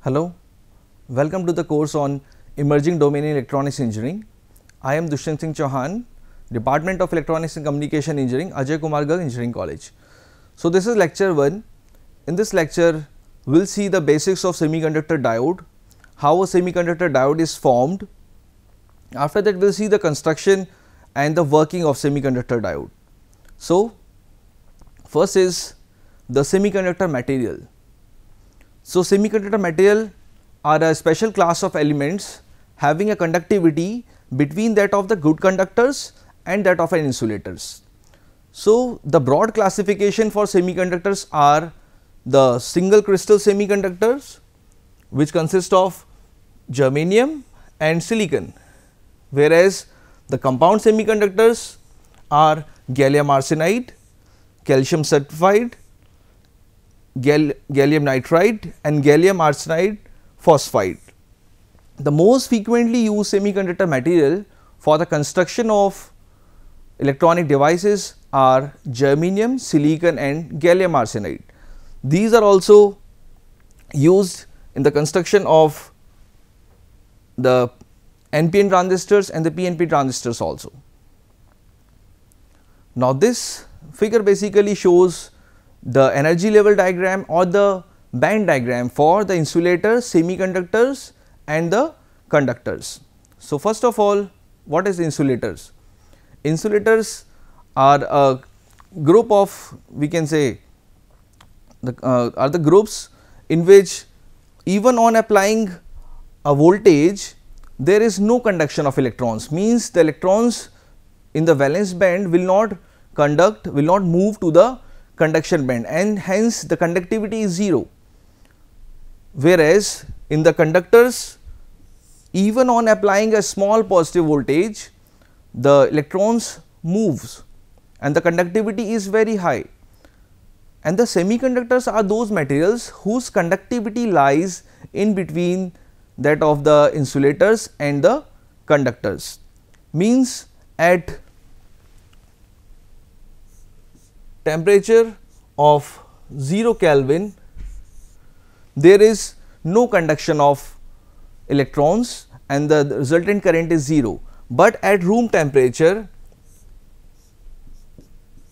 Hello, welcome to the course on Emerging Domain in Electronics Engineering. I am Dushyant Singh Chauhan, Department of Electronics and Communication Engineering, Ajay Kumar Garg Engineering College. So, this is lecture 1. In this lecture, we will see the basics of semiconductor diode, how a semiconductor diode is formed. After that, we will see the construction and the working of semiconductor diode. So, first is the semiconductor material. So, semiconductor material are a special class of elements having a conductivity between that of the good conductors and that of an insulators. So, the broad classification for semiconductors are the single crystal semiconductors, which consist of germanium and silicon, whereas the compound semiconductors are gallium arsenide, calcium sulfide, gallium nitride and gallium arsenide phosphide. The most frequently used semiconductor material for the construction of electronic devices are germanium, silicon and gallium arsenide. These are also used in the construction of the NPN transistors and the PNP transistors also. Now, this figure basically shows the energy level diagram or the band diagram for the insulators, semiconductors and the conductors. So, first of all, what is insulators? Insulators are a group of, we can say, are the groups in which even on applying a voltage, there is no conduction of electrons, means the electrons in the valence band will not conduct, will not move to the conduction band, and hence the conductivity is 0. Whereas, in the conductors, even on applying a small positive voltage, the electrons moves and the conductivity is very high. And the semiconductors are those materials whose conductivity lies in between that of the insulators and the conductors, means at temperature of 0 Kelvin, there is no conduction of electrons and the resultant current is 0, but at room temperature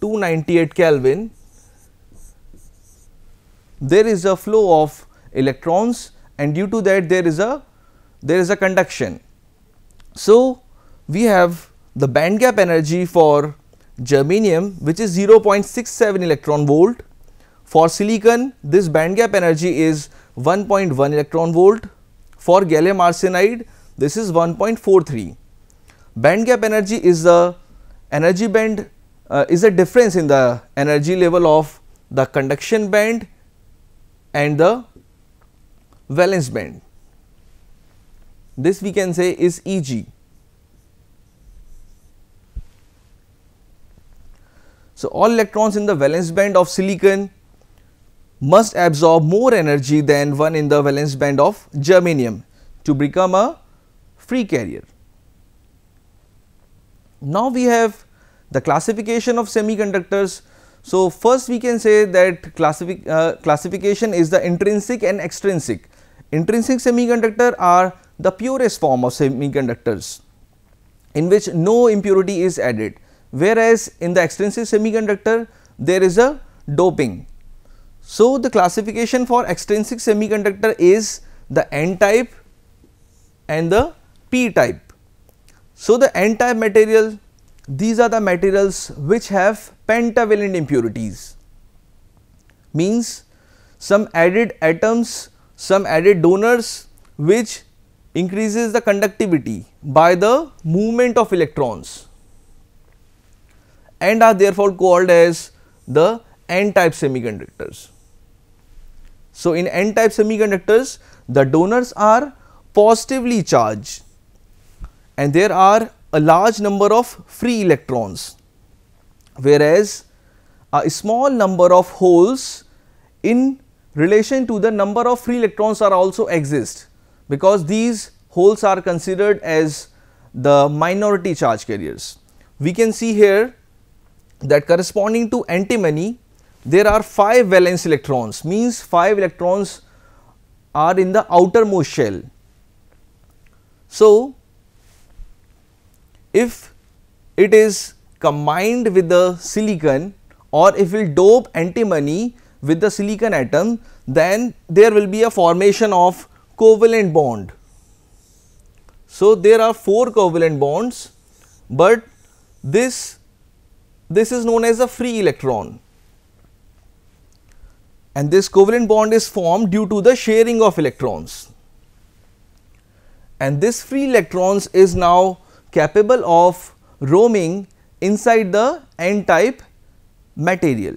298 Kelvin, there is a flow of electrons and due to that there is a conduction. So, we have the band gap energy for germanium, which is 0.67 electron volt. For silicon, this band gap energy is 1.1 electron volt. For gallium arsenide, this is 1.43. Band gap energy is the energy band, is a difference in the energy level of the conduction band and the valence band. This we can say is Eg. So, all electrons in the valence band of silicon must absorb more energy than one in the valence band of germanium to become a free carrier. Now, we have the classification of semiconductors. So, first we can say that classification is the intrinsic and extrinsic. Intrinsic semiconductor are the purest form of semiconductors in which no impurity is added, whereas in the extrinsic semiconductor there is a doping. So, the classification for extrinsic semiconductor is the N type and the P type. So, the N type material, these are the materials which have pentavalent impurities, means some added atoms, some added donors which increases the conductivity by the movement of electrons and are therefore called as the N type semiconductors. So, in N type semiconductors, the donors are positively charged and there are a large number of free electrons, whereas a small number of holes in relation to the number of free electrons are also exist, because these holes are considered as the minority charge carriers. We can see here that corresponding to antimony, there are 5 valence electrons, means 5 electrons are in the outermost shell. So, if it is combined with the silicon, or if we dope antimony with the silicon atom, then there will be a formation of covalent bond. So, there are 4 covalent bonds, but this is known as a free electron, and this covalent bond is formed due to the sharing of electrons, and this free electrons is now capable of roaming inside the n-type material.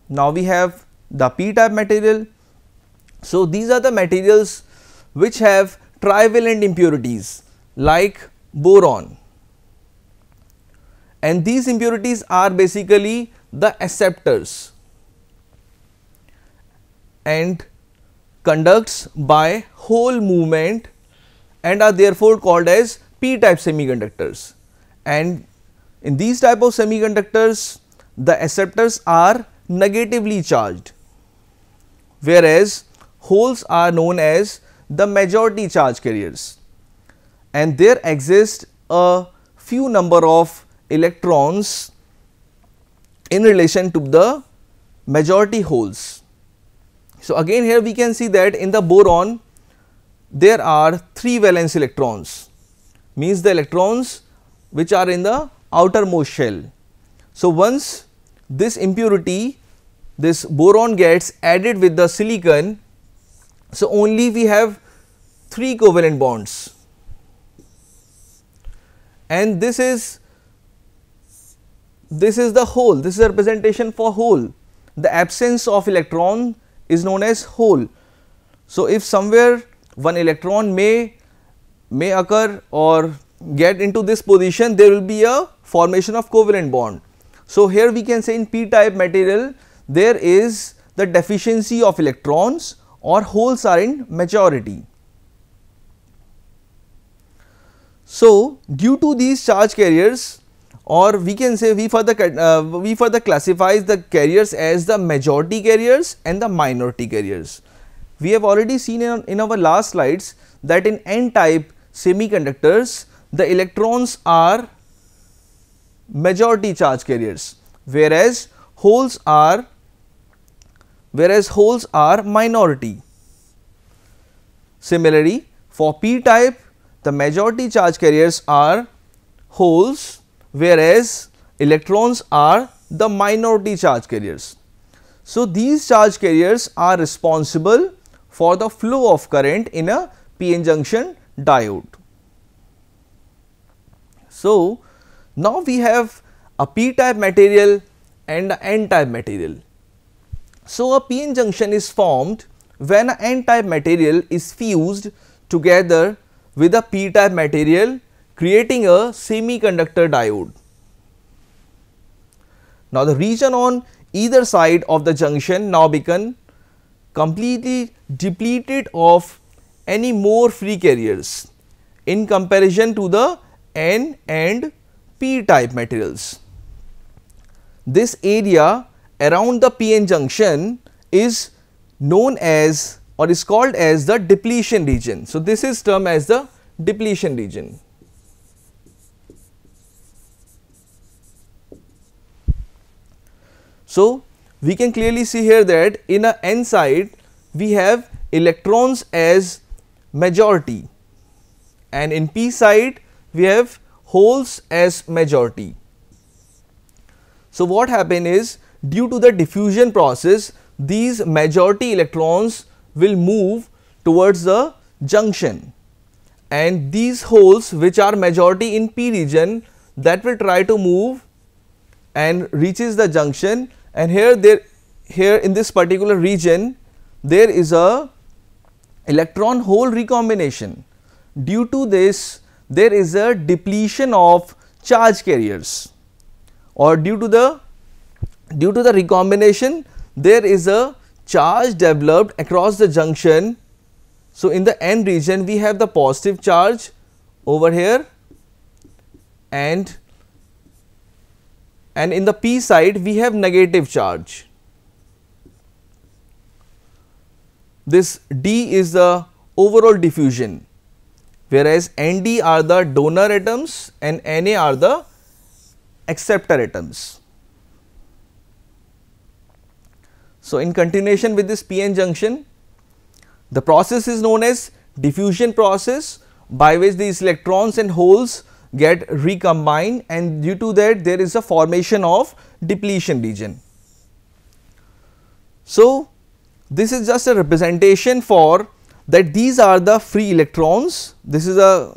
Now we have the p-type material. So these are the materials which have trivalent impurities like boron, and these impurities are basically the acceptors and conducts by hole movement and are therefore called as p-type semiconductors. And in these type of semiconductors, the acceptors are negatively charged, whereas holes are known as the majority charge carriers, and there exist a few number of electrons in relation to the majority holes. So again here we can see that in the boron there are 3 valence electrons, means the electrons which are in the outermost shell. So once this impurity, this boron gets added with the silicon, so only we have 3 covalent bonds, and this is the hole. This is a representation for hole. The absence of electron is known as hole. So if somewhere one electron may occur or get into this position, there will be a formation of covalent bond. So here we can say in p-type material there is the deficiency of electrons, or holes are in majority. So due to these charge carriers, or we can say we further classify the carriers as the majority carriers and the minority carriers. We have already seen in our last slides that in n-type semiconductors the electrons are majority charge carriers, whereas holes are minority. Similarly, for p-type the majority charge carriers are holes, whereas electrons are the minority charge carriers. So these charge carriers are responsible for the flow of current in a p-n junction diode. So now we have a p-type material and a n-type material. So a p-n junction is formed when an n-type material is fused together with a p-type material, creating a semiconductor diode. Now the region on either side of the junction now become completely depleted of any more free carriers in comparison to the n and p-type materials. This area around the p-n junction is known as, or is called as, the depletion region. So this is termed as the depletion region. So we can clearly see here that in a n side we have electrons as majority, and in p side we have holes as majority. So what happen is, due to the diffusion process, these majority electrons will move towards the junction, and these holes which are majority in p region, that will try to move and reaches the junction, and here in this particular region there is a electron hole recombination. Due to this there is a depletion of charge carriers, or due to the recombination there is a charge developed across the junction. So in the n region we have the positive charge over here, and in the p side we have negative charge. this D is the overall diffusion, whereas Nd are the donor atoms and Na are the acceptor atoms. So, in continuation with this p-n junction, the process is known as diffusion process, by which these electrons and holes get recombined, and due to that there is a formation of depletion region. So, this is just a representation for that these are the free electrons, this is a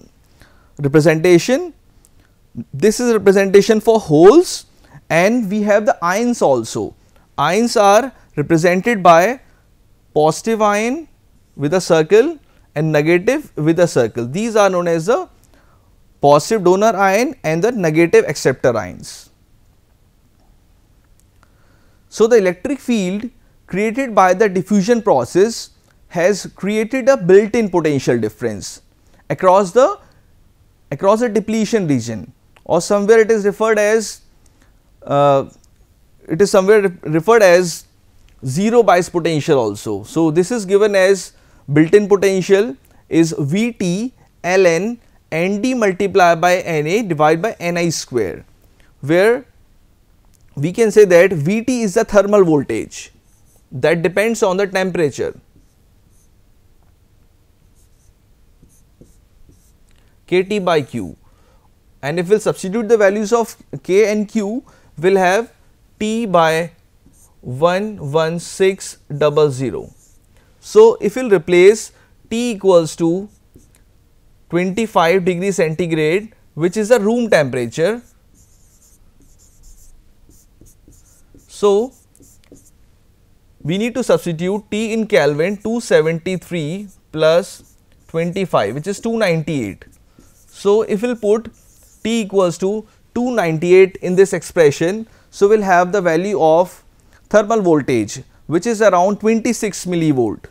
representation, this is a representation for holes, and we have the ions also. Ions are represented by positive ion with a circle and negative with a circle. These are known as the positive donor ion and the negative acceptor ions. So, the electric field created by the diffusion process has created a built-in potential difference across the depletion region, or somewhere it is referred as zero bias potential also. So, this is given as built-in potential is Vt ln Nd multiplied by Na divided by Ni square, where we can say that Vt is the thermal voltage that depends on the temperature, Kt by Q, and if we will substitute the values of K and Q, we will have T by 11600. So, if we will replace T equals to 25 degrees centigrade, which is the room temperature. So, we need to substitute T in Kelvin, 273 plus 25, which is 298. So, if we will put T equals to 298 in this expression, so we will have the value of thermal voltage, which is around 26 millivolt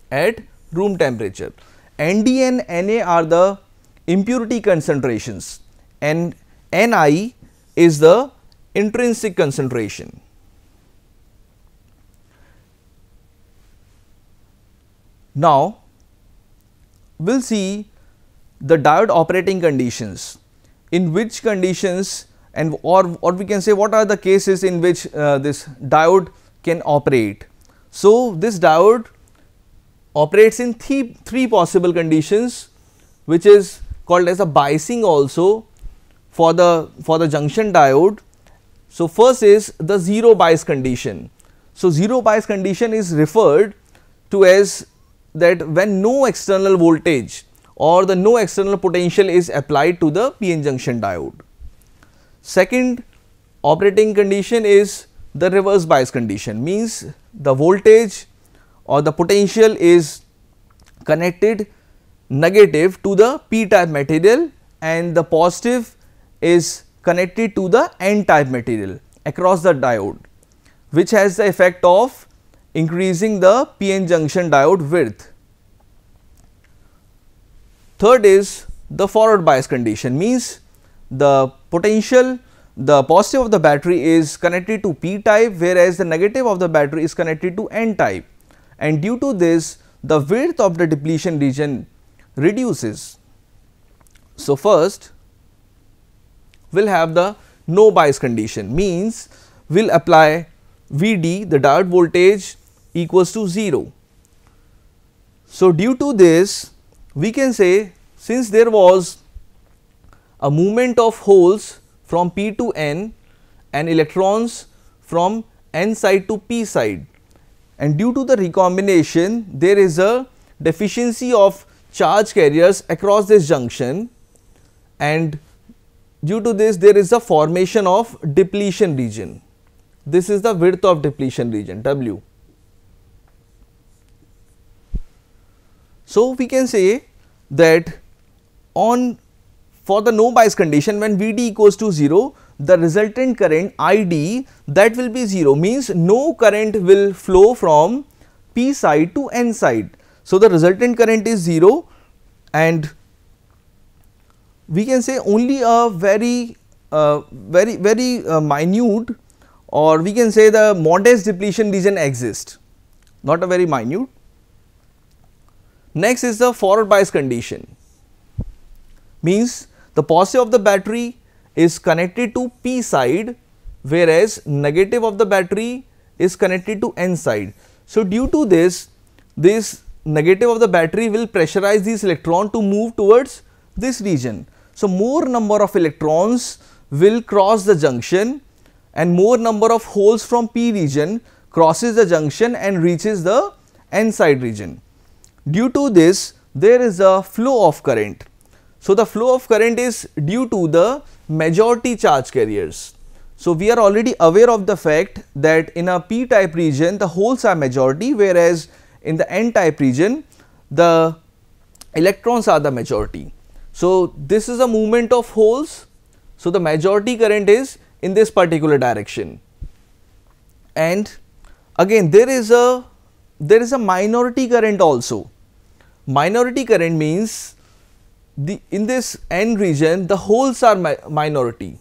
at room temperature. Nd and Na are the impurity concentrations and Ni is the intrinsic concentration. Now, we will see the diode operating conditions, in which conditions and or we can say what are the cases in which this diode can operate. So, this diode operates in three possible conditions, which is called as a biasing also for the junction diode. So, first is the zero bias condition. So, zero bias condition is referred to as that when no external voltage or the no external potential is applied to the p-n junction diode. Second operating condition is the reverse bias condition, means the voltage or the potential is connected negative to the p type material and the positive is connected to the n type material across the diode, which has the effect of increasing the p-n junction diode width. Third is the forward bias condition, means the potential, the positive of the battery is connected to p type, whereas the negative of the battery is connected to n type, and due to this the width of the depletion region reduces. So, first we will have the no bias condition, means we will apply Vd, the diode voltage equals to 0. So, due to this we can say, since there was a movement of holes from p to n and electrons from n side to p side, and due to the recombination there is a deficiency of charge carriers across this junction, and due to this there is a formation of depletion region. This is the width of depletion region W. So, we can say that for the no bias condition, when Vd equals to 0, the resultant current Id, that will be 0, means no current will flow from p side to n side. So, the resultant current is 0, and we can say only a very minute, or we can say the modest depletion region exists. not a very minute. Next is the forward bias condition, means the positive of the battery is connected to P side, whereas negative of the battery is connected to N side. So due to this negative of the battery will pressurize this electron to move towards this region. So more number of electrons will cross the junction and more number of holes from P region crosses the junction and reaches the N side region. Due to this, there is a flow of current. So the flow of current is due to the majority charge carriers. So we are already aware of the fact that in a P type region the holes are majority, whereas in the N type region the electrons are the majority. So this is a movement of holes. So the majority current is in this particular direction, and again there is a minority current also. Minority current means in this N region the holes are minority.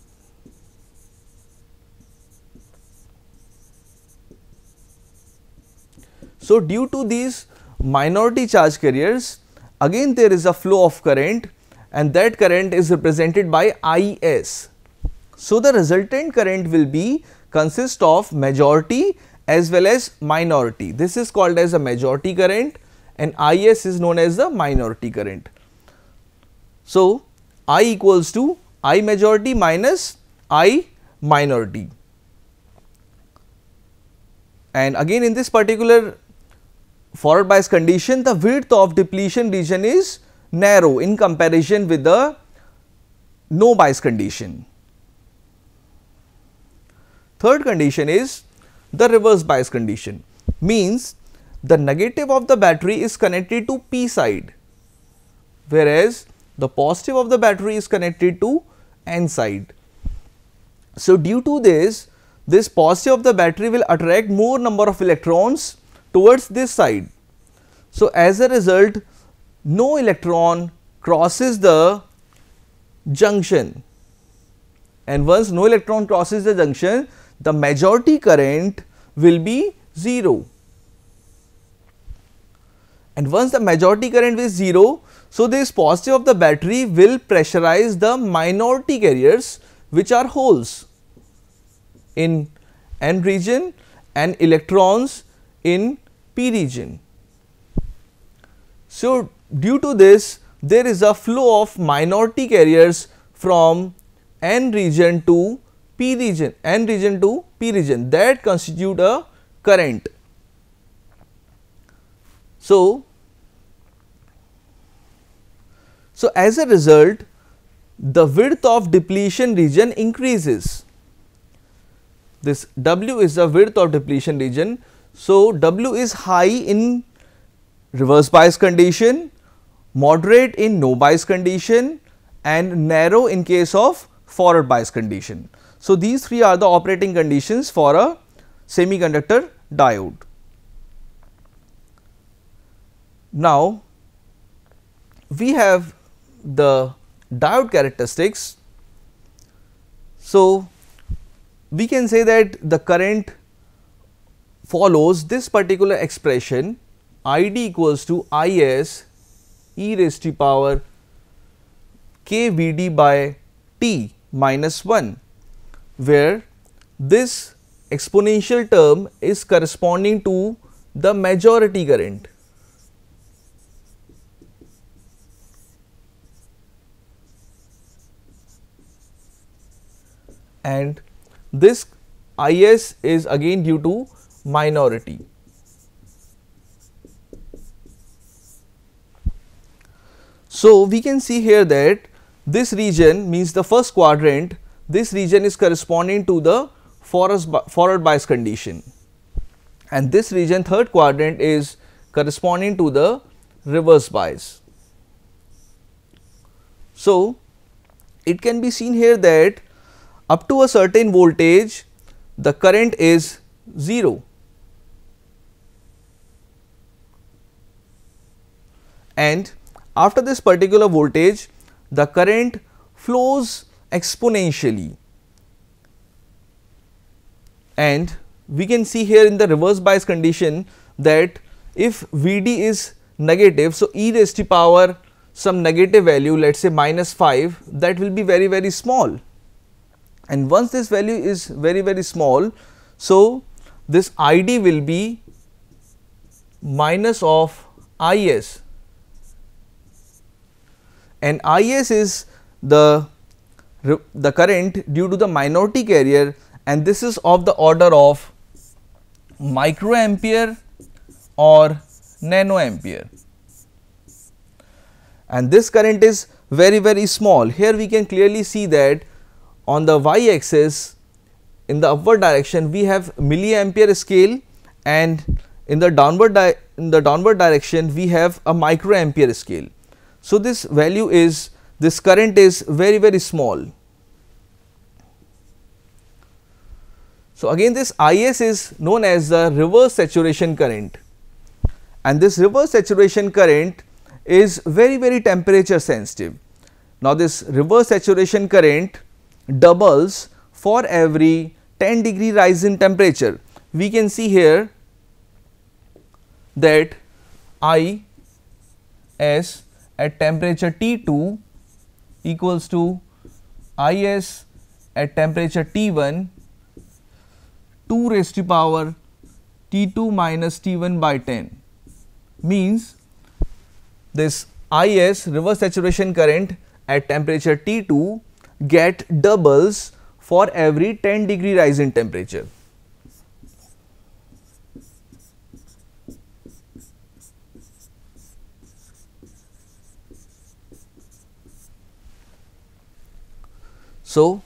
So due to these minority charge carriers, again there is a flow of current, and that current is represented by Is. So the resultant current will be consist of majority as well as minority. This is called as a majority current and Is is known as the minority current. So I equals to I majority minus I minority. And again in this particular forward bias condition, the width of depletion region is narrow in comparison with the no bias condition. Third condition is the reverse bias condition, means the negative of the battery is connected to P side, whereas the positive of the battery is connected to N side. So due to this positive of the battery will attract more number of electrons towards this side. So as a result, no electron crosses the junction, and once no electron crosses the junction, the majority current will be 0. And once the majority current is 0, so this positive of the battery will pressurize the minority carriers, which are holes in N region and electrons in P region. So due to this, there is a flow of minority carriers from N region to P region, N region to P region, that constitute a current. So as a result, the width of depletion region increases. This W is the width of depletion region. So W is high in reverse bias condition, moderate in no bias condition, and narrow in case of forward bias condition. So these three are the operating conditions for a semiconductor diode. Now we have the diode characteristics. So we can say that the current follows this particular expression, ID equals to Is e raised to power k Vd by t minus 1, where this exponential term is corresponding to the majority current. And this Is is again due to minority. So we can see here that this region means the first quadrant, this region is corresponding to the forward bias condition, and this region, third quadrant, is corresponding to the reverse bias. So it can be seen here that up to a certain voltage the current is 0, and after this particular voltage the current flows exponentially, and we can see here in the reverse bias condition that if Vd is negative, so e raised to power some negative value, let us say -5, that will be very, very small. And once this value is very, very small, so this Id will be minus of Is, and Is is the current due to the minority carrier, and this is of the order of microampere or nanoampere, and this current is very, very small. Here we can clearly see that on the y axis in the upward direction we have milliampere scale, and in the downward direction we have a microampere scale. So this value is, this current is very, very small. So again this Is is known as the reverse saturation current, and this reverse saturation current is very, very temperature sensitive. Now this reverse saturation current doubles for every 10-degree rise in temperature. We can see here that Is at temperature T2 equals to Is at temperature T1 2 raised to power T2 minus T1 by 10, means this Is reverse saturation current at temperature T2 get doubles for every 10-degree rise in temperature. So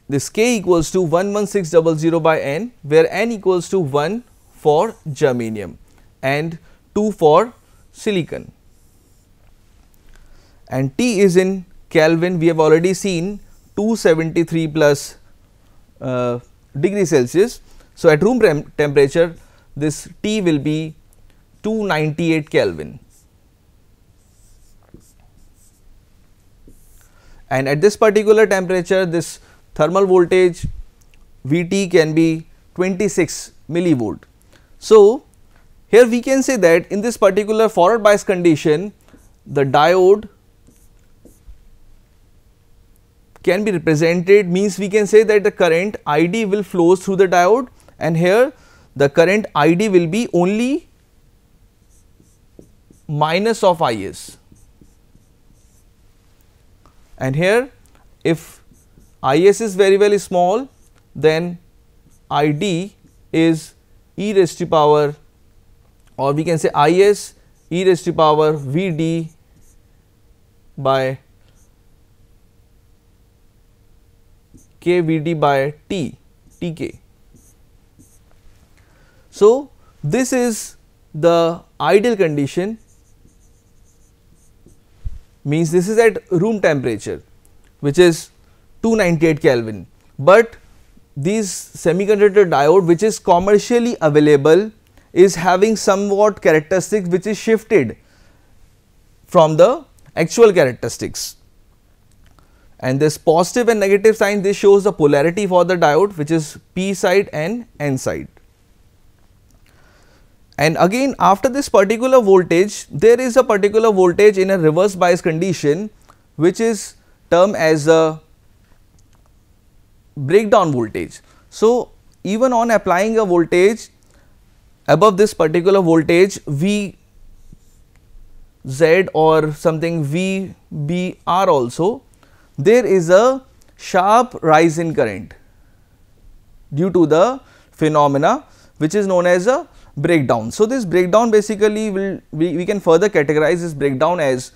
this K equals to 11600 by N, where N equals to 1 for germanium and 2 for silicon, and T is in Kelvin. We have already seen 273 plus degree Celsius. So at room temperature this T will be 298 Kelvin, and at this particular temperature this thermal voltage Vt can be 26 millivolt. So here we can say that in this particular forward bias condition the diode can be represented, means we can say that the current Id will flow through the diode, and here the current Id will be only minus of Is, and here if Is is very, very small, then Id is e raised to power, or we can say Is e raised to power Vd by kVd by Tk. So this is the ideal condition, means this is at room temperature which is 298 Kelvin, but this semiconductor diode which is commercially available is having somewhat characteristics which is shifted from the actual characteristics, and this positive and negative sign, this shows the polarity for the diode which is P side and N side. And again after this particular voltage there is a particular voltage in a reverse bias condition which is termed as a breakdown voltage. So even on applying a voltage above this particular voltage Vz or something VBR also, there is a sharp rise in current due to the phenomena which is known as a breakdown. So this breakdown basically we can further categorize this breakdown as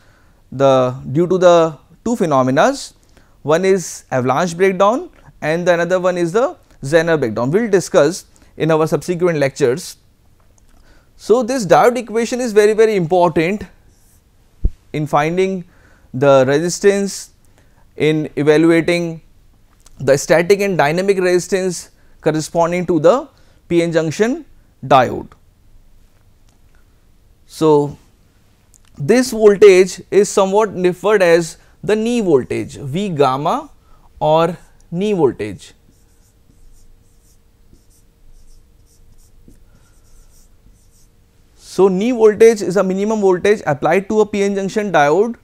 due to the two phenomena. One is avalanche breakdown and the another one is the Zener breakdown. We will discuss in our subsequent lectures. So this diode equation is very, very important in finding the resistance, in evaluating the static and dynamic resistance corresponding to the p-n junction diode. So this voltage is somewhat referred as the knee voltage, V gamma or knee voltage. So, knee voltage is a minimum voltage applied to a PN junction diode,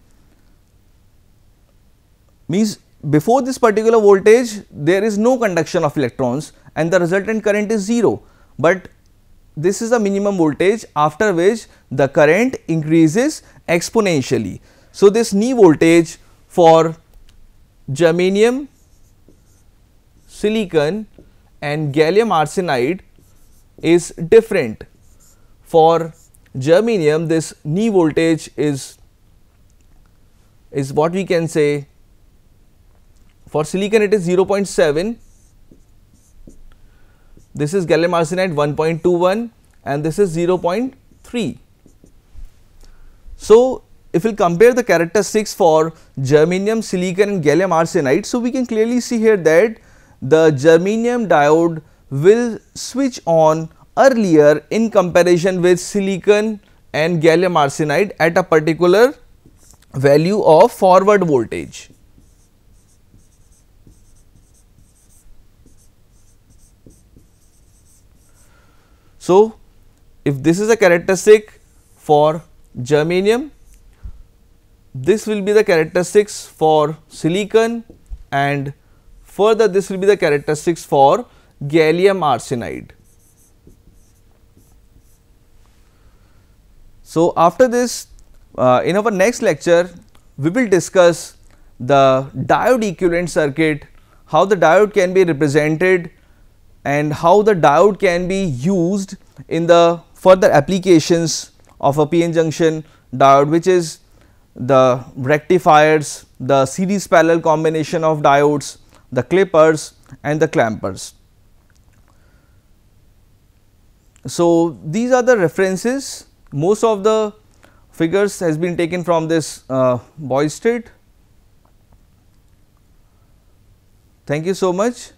means before this particular voltage there is no conduction of electrons and the resultant current is 0, but this is a minimum voltage after which the current increases exponentially. So, this knee voltage for germanium, silicon and gallium arsenide is different. For germanium, this knee voltage is what we can say. For silicon it is 0.7, this is gallium arsenide 1.21 and this is 0.3. So, if we compare the characteristics for germanium, silicon and gallium arsenide, so we can clearly see here that the germanium diode will switch on earlier in comparison with silicon and gallium arsenide at a particular value of forward voltage. So, if this is a characteristic for germanium, this will be the characteristics for silicon and further this will be the characteristics for gallium arsenide. So, after this in our next lecture we will discuss the diode equivalent circuit, how the diode can be represented and how the diode can be used in the further applications of a PN junction diode, which is the rectifiers, the series parallel combination of diodes, the clippers and the clampers. So, these are the references. Most of the figures has been taken from this Boyd Street. Thank you so much.